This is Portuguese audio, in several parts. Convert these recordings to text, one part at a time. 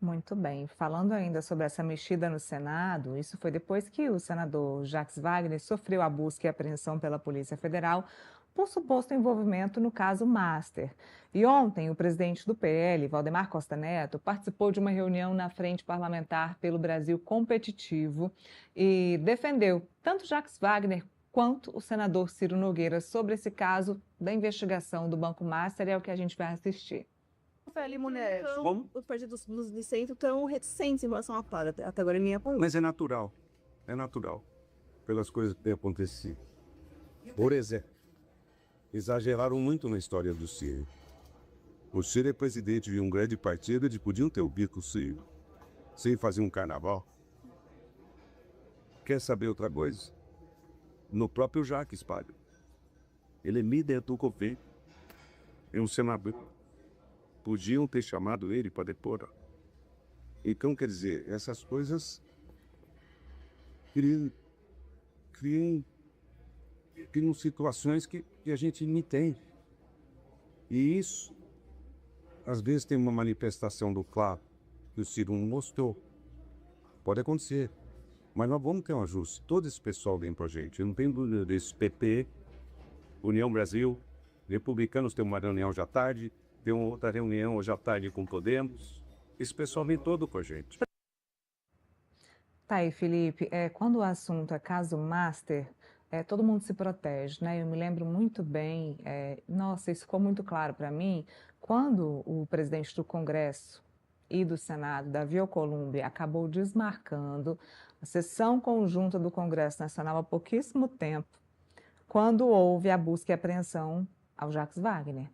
Muito bem. Falando ainda sobre essa mexida no Senado, isso foi depois que o senador Jacques Wagner sofreu a busca e apreensão pela Polícia Federal por suposto envolvimento no caso Master. E ontem, o presidente do PL, Valdemar Costa Neto, participou de uma reunião na Frente Parlamentar pelo Brasil Competitivo e defendeu tanto Jacques Wagner quanto o senador Ciro Nogueira sobre esse caso da investigação do Banco Master. É o que a gente vai assistir. Feli Mulher, Como? os partidos de centro estão reticentes em relação à Clara, até agora ninguém apoiou. Mas é natural, pelas coisas que têm acontecido. Por exemplo, exageraram muito na história do Ciro. O Ciro é presidente de um grande partido, eles podiam ter o bico Ciro, sem fazer um carnaval. Quer saber outra coisa? No próprio Jacques Wagner. Ele é líder do governo. É um senador. Podiam ter chamado ele para depor. Então, quer dizer, essas coisas criam situações que a gente não entende. E isso, às vezes, tem uma manifestação do claro que o Ciro não mostrou. Pode acontecer. Mas nós vamos ter um ajuste. Todo esse pessoal vem para a gente. Eu não tenho dúvida desse PP, União Brasil, republicanos tem uma reunião hoje à tarde, tem uma outra reunião hoje à tarde com Podemos. Esse pessoal vem todo com a gente. Tá aí, Felipe. Quando o assunto é caso Master, todo mundo se protege, né? Eu me lembro muito bem, nossa, isso ficou muito claro para mim, quando o presidente do Congresso e do Senado, Davi Alcolumbre, acabou desmarcando a sessão conjunta do Congresso Nacional há pouquíssimo tempo, quando houve a busca e apreensão ao Jacques Wagner.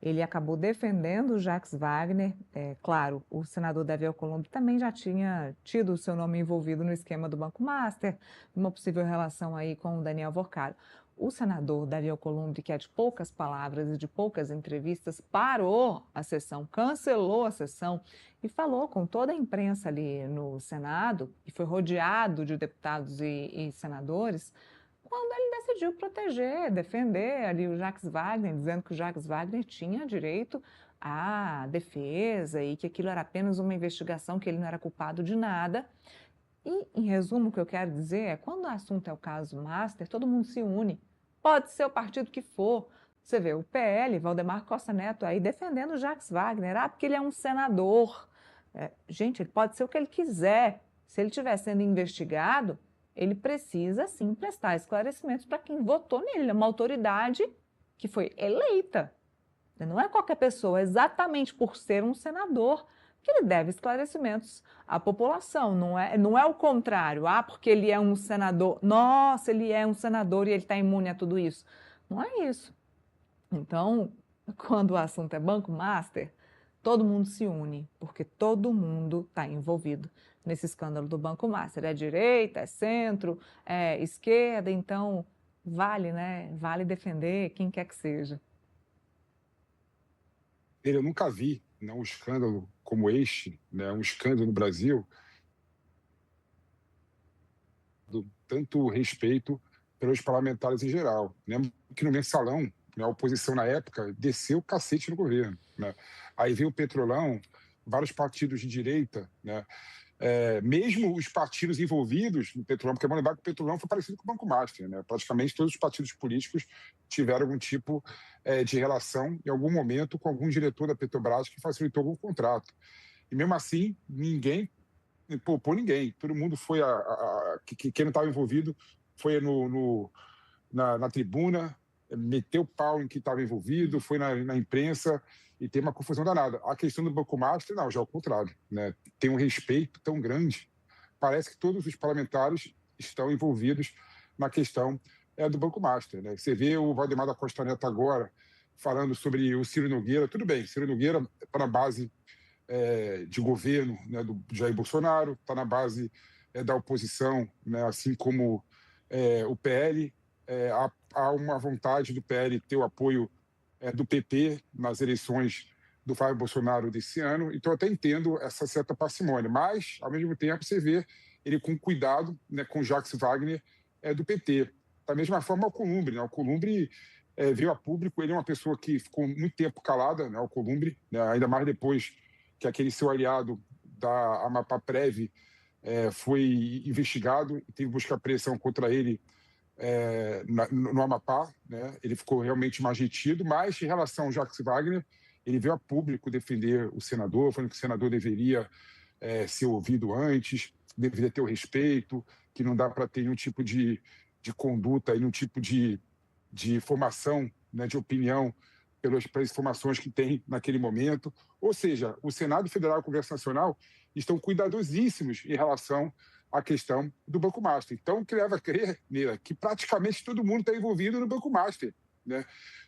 Ele acabou defendendo o Jacques Wagner. Claro, o senador Davi Alcolumbre também já tinha tido o seu nome envolvido no esquema do Banco Master, uma possível relação aí com o Daniel Vorcaro. O senador Davi Alcolumbre, que é de poucas palavras e de poucas entrevistas, parou a sessão, cancelou a sessão e falou com toda a imprensa ali no Senado, e foi rodeado de deputados e senadores, quando ele decidiu proteger, defender ali o Jacques Wagner, dizendo que o Jacques Wagner tinha direito à defesa e que aquilo era apenas uma investigação, que ele não era culpado de nada. E, em resumo, o que eu quero dizer é, quando o assunto é o caso Master, todo mundo se une. Pode ser o partido que for. Você vê o PL, Valdemar Costa Neto, aí defendendo o Jacques Wagner, porque ele é um senador. Gente, ele pode ser o que ele quiser. Se ele estiver sendo investigado, ele precisa, sim, prestar esclarecimentos para quem votou nele. Ele é uma autoridade que foi eleita. Não é qualquer pessoa, exatamente por ser um senador, que ele deve esclarecimentos à população. Não é o contrário. Porque ele é um senador. Nossa, ele é um senador e ele está imune a tudo isso. Não é isso. Então, quando o assunto é Banco Master, todo mundo se une, porque todo mundo está envolvido nesse escândalo do Banco Master. É direita, é centro, é esquerda, então vale, né? Vale defender quem quer que seja. Eu nunca vi, né, um escândalo como este, né, um escândalo no Brasil, do tanto respeito pelos parlamentares em geral. Lembro que no mensalão, né, a oposição na época desceu o cacete no governo. Né? Aí veio o Petrolão, vários partidos de direita, né? Mesmo os partidos envolvidos no Petrolão, porque vamos lembrar que o Petrolão foi parecido com o Banco Master, né? Praticamente todos os partidos políticos tiveram algum tipo de relação, em algum momento, com algum diretor da Petrobras que facilitou algum contrato. E mesmo assim, ninguém poupou ninguém. Todo mundo foi, quem não estava envolvido foi na tribuna, meteu o pau em que estava envolvido, foi na imprensa, e tem uma confusão danada. A questão do Banco Master, não, já é o contrário. Né? Tem um respeito tão grande. Parece que todos os parlamentares estão envolvidos na questão do Banco Master. Né? Você vê o Valdemar da Costa Neto agora falando sobre o Ciro Nogueira. Tudo bem, Ciro Nogueira está na base de governo, né, do Jair Bolsonaro, está na base da oposição, né, assim como o PL. Há uma vontade do PL ter o apoio do PP nas eleições do Jair Bolsonaro desse ano, então eu até entendo essa certa parcimônia, mas, ao mesmo tempo, você vê ele com cuidado, né, com Jacques Wagner do PT. Da mesma forma, o Alcolumbre. Né? O Alcolumbre veio a público, ele é uma pessoa que ficou muito tempo calada, né, o Alcolumbre, né, ainda mais depois que aquele seu aliado da Amapá-Prev foi investigado e teve busca e apreensão contra ele no Amapá, né? Ele ficou realmente mais retido, mas em relação ao Jacques Wagner, ele veio a público defender o senador, falando que o senador deveria ser ouvido antes, deveria ter o respeito, que não dá para ter nenhum tipo de conduta, nenhum tipo de formação, né, de opinião pelas informações que tem naquele momento. Ou seja, o Senado Federal e o Congresso Nacional estão cuidadosíssimos em relação à questão do Banco Master. Então, o que leva a crer, Neila, que praticamente todo mundo está envolvido no Banco Master, né?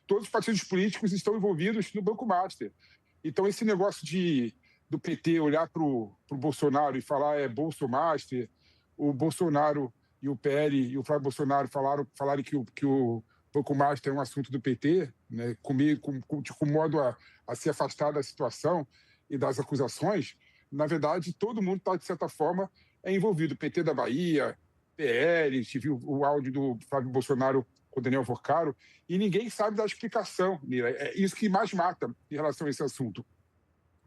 Todos os partidos políticos estão envolvidos no Banco Master. Então, esse negócio do PT olhar para o Bolsonaro e falar Bolso Master, o Bolsonaro e o PL e o Flávio Bolsonaro falaram que o Banco Master é um assunto do PT, né, com modo a se afastar da situação e das acusações. Na verdade, todo mundo está, de certa forma, envolvido. O PT da Bahia, PL, tive o áudio do Flávio Bolsonaro com o Daniel Vorcaro, e ninguém sabe da explicação, Mira. É isso que mais mata em relação a esse assunto.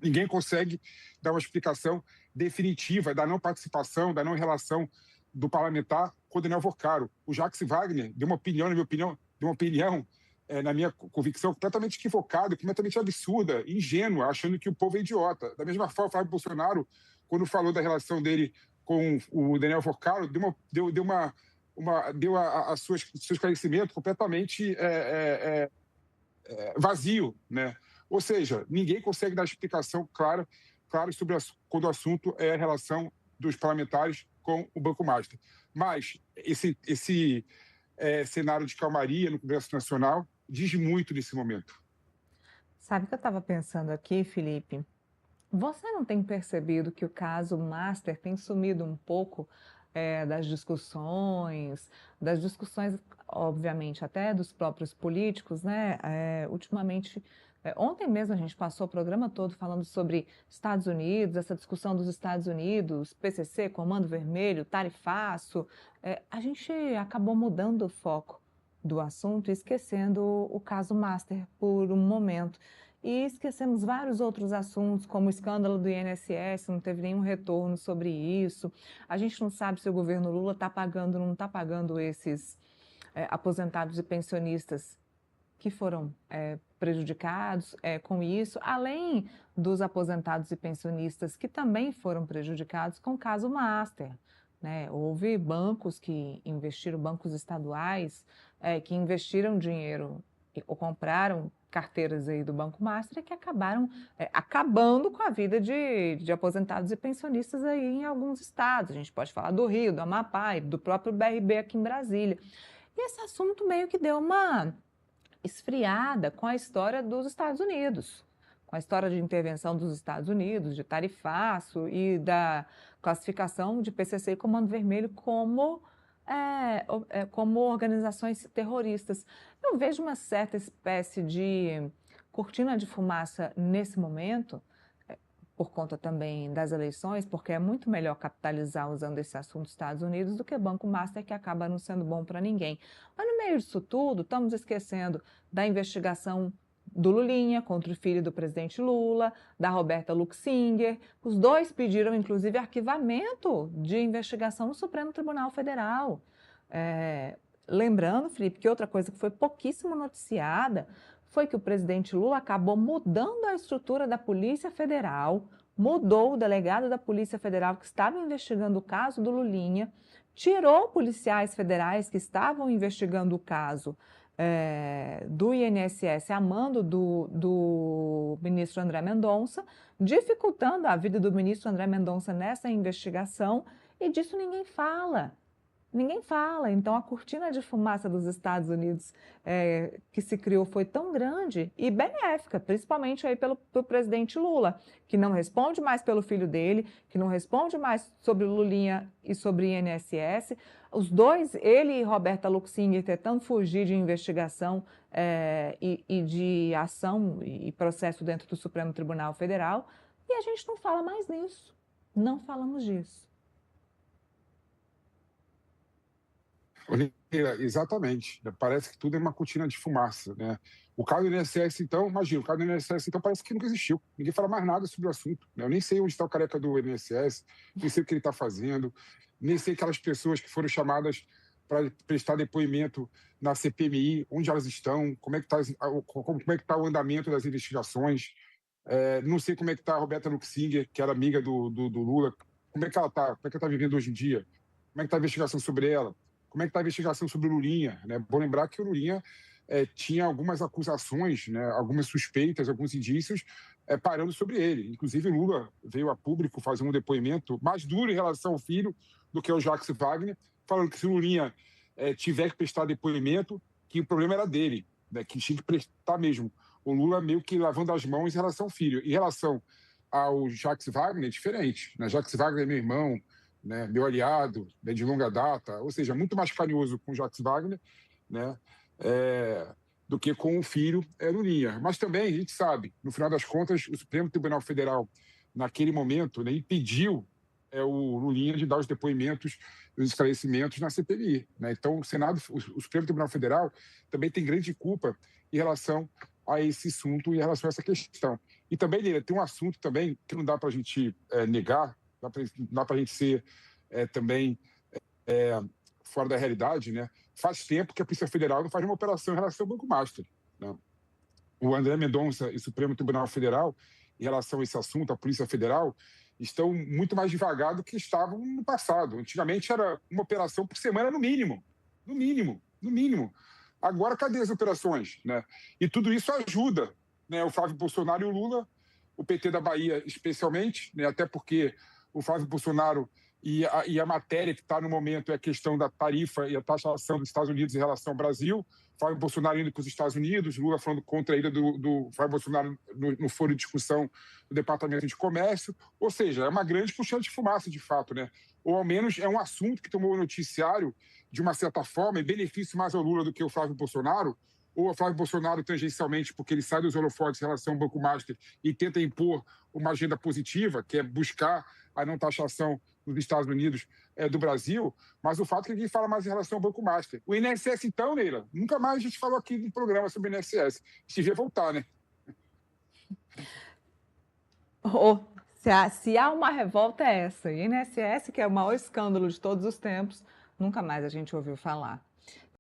Ninguém consegue dar uma explicação definitiva da não participação, da não relação do parlamentar com o Daniel Vorcaro. O Jacques Wagner deu uma opinião, na minha convicção, completamente equivocada, completamente absurda, ingênua, achando que o povo é idiota. Da mesma forma, o Flávio Bolsonaro, quando falou da relação dele com o Daniel Vorcaro, deu a seu esclarecimento completamente vazio, né? Ou seja, ninguém consegue dar explicação clara sobre quando o assunto é a relação dos parlamentares com o Banco Master. Mas esse cenário de calmaria no Congresso Nacional diz muito nesse momento. Sabe o que eu estava pensando aqui, Felipe? Você não tem percebido que o caso Master tem sumido um pouco das discussões, obviamente, até dos próprios políticos, né? Ultimamente, ontem mesmo a gente passou o programa todo falando sobre Estados Unidos, essa discussão dos Estados Unidos, PCC, Comando Vermelho, tarifaço. A gente acabou mudando o foco do assunto e esquecendo o caso Master por um momento. E esquecemos vários outros assuntos, como o escândalo do INSS, não teve nenhum retorno sobre isso. A gente não sabe se o governo Lula está pagando ou não está pagando esses aposentados e pensionistas que foram prejudicados com isso, além dos aposentados e pensionistas que também foram prejudicados com o caso Master, né? Houve bancos que investiram, bancos estaduais, que investiram dinheiro ou compraram carteiras aí do Banco Master que acabaram acabando com a vida de aposentados e pensionistas aí em alguns estados. A gente pode falar do Rio, do Amapá e do próprio BRB aqui em Brasília. E esse assunto meio que deu uma esfriada com a história dos Estados Unidos, com a história de intervenção dos Estados Unidos, de tarifaço e da classificação de PCC e Comando Vermelho como organizações terroristas. Eu vejo uma certa espécie de cortina de fumaça nesse momento, por conta também das eleições, porque é muito melhor capitalizar usando esse assunto dos Estados Unidos do que Banco Master, que acaba não sendo bom para ninguém. Mas no meio disso tudo, estamos esquecendo da investigação do Lulinha contra o filho do presidente Lula, da Roberta Luxinger. Os dois pediram, inclusive, arquivamento de investigação no Supremo Tribunal Federal. Lembrando, Felipe, que outra coisa que foi pouquíssimo noticiada foi que o presidente Lula acabou mudando a estrutura da Polícia Federal, mudou o delegado da Polícia Federal que estava investigando o caso do Lulinha, tirou policiais federais que estavam investigando o caso do INSS a mando do ministro André Mendonça, dificultando a vida do ministro André Mendonça nessa investigação, e disso ninguém fala. Ninguém fala. Então, a cortina de fumaça dos Estados Unidos que se criou foi tão grande e benéfica, principalmente aí pelo presidente Lula, que não responde mais pelo filho dele, que não responde mais sobre o Lulinha e sobre o INSS. Os dois, ele e Roberta Luxinger, tentando fugir de investigação e de ação e processo dentro do Supremo Tribunal Federal, e a gente não fala mais nisso. Não falamos disso. Exatamente. Parece que tudo é uma cortina de fumaça, né? O caso do INSS, então, imagina, o caso do INSS, então, parece que nunca existiu. Ninguém fala mais nada sobre o assunto, né? Eu nem sei onde está o careca do INSS, nem sei o que ele está fazendo, nem sei aquelas pessoas que foram chamadas para prestar depoimento na CPMI, onde elas estão, como é que está o andamento das investigações. Não sei como é que está a Roberta Luxinger, que era amiga do Lula, como é que ela está, como é que ela está vivendo hoje em dia, como é que está a investigação sobre ela, como é que está a investigação sobre o Lulinha, né? Bom lembrar que o Lulinha tinha algumas acusações, né, algumas suspeitas, alguns indícios parando sobre ele. Inclusive, o Lula veio a público fazer um depoimento mais duro em relação ao filho do que o Jacques Wagner, falando que se o Lulinha tiver que prestar depoimento, que o problema era dele, né, que tinha que prestar mesmo. O Lula meio que lavando as mãos em relação ao filho. Em relação ao Jacques Wagner, é diferente. Né? Jacques Wagner é meu irmão, né, meu aliado, né, de longa data, ou seja, muito mais carinhoso com o Jacques Wagner, né, do que com o filho Lulinha. Mas também, a gente sabe, no final das contas, o Supremo Tribunal Federal, naquele momento, né, impediu o Lulinha de dar os depoimentos, os esclarecimentos na CPMI. Né? Então, o Senado, o Supremo Tribunal Federal também tem grande culpa em relação a esse assunto, em relação a essa questão. E também, Leila, tem um assunto também que não dá para a gente negar, dá para a gente ser também fora da realidade, né? Faz tempo que a Polícia Federal não faz uma operação em relação ao Banco Master. Né? O André Mendonça e o Supremo Tribunal Federal, em relação a esse assunto, a Polícia Federal, estão muito mais devagar do que estavam no passado. Antigamente era uma operação por semana no mínimo. No mínimo, no mínimo. Agora, cadê as operações? Né? E tudo isso ajuda, né, o Flávio Bolsonaro e o Lula, o PT da Bahia especialmente, né, até porque o Flávio Bolsonaro e a matéria que está no momento é a questão da tarifa e a taxação dos Estados Unidos em relação ao Brasil. Flávio Bolsonaro indo para os Estados Unidos, Lula falando contra a ida do Flávio Bolsonaro no foro de discussão do Departamento de Comércio. Ou seja, é uma grande puxada de fumaça, de fato, né? Ou ao menos é um assunto que tomou o noticiário de uma certa forma, em benefício mais ao Lula do que o Flávio Bolsonaro, ou o Flávio Bolsonaro tangencialmente, porque ele sai dos holofotes em relação ao Banco Master e tenta impor uma agenda positiva, que é buscar a não taxação nos Estados Unidos do Brasil, mas o fato é que ninguém fala mais em relação ao Banco Master. O INSS, então, Neila, nunca mais a gente falou aqui no programa sobre o INSS. Se devia voltar, né? Se há uma revolta é essa. INSS, que é o maior escândalo de todos os tempos, nunca mais a gente ouviu falar.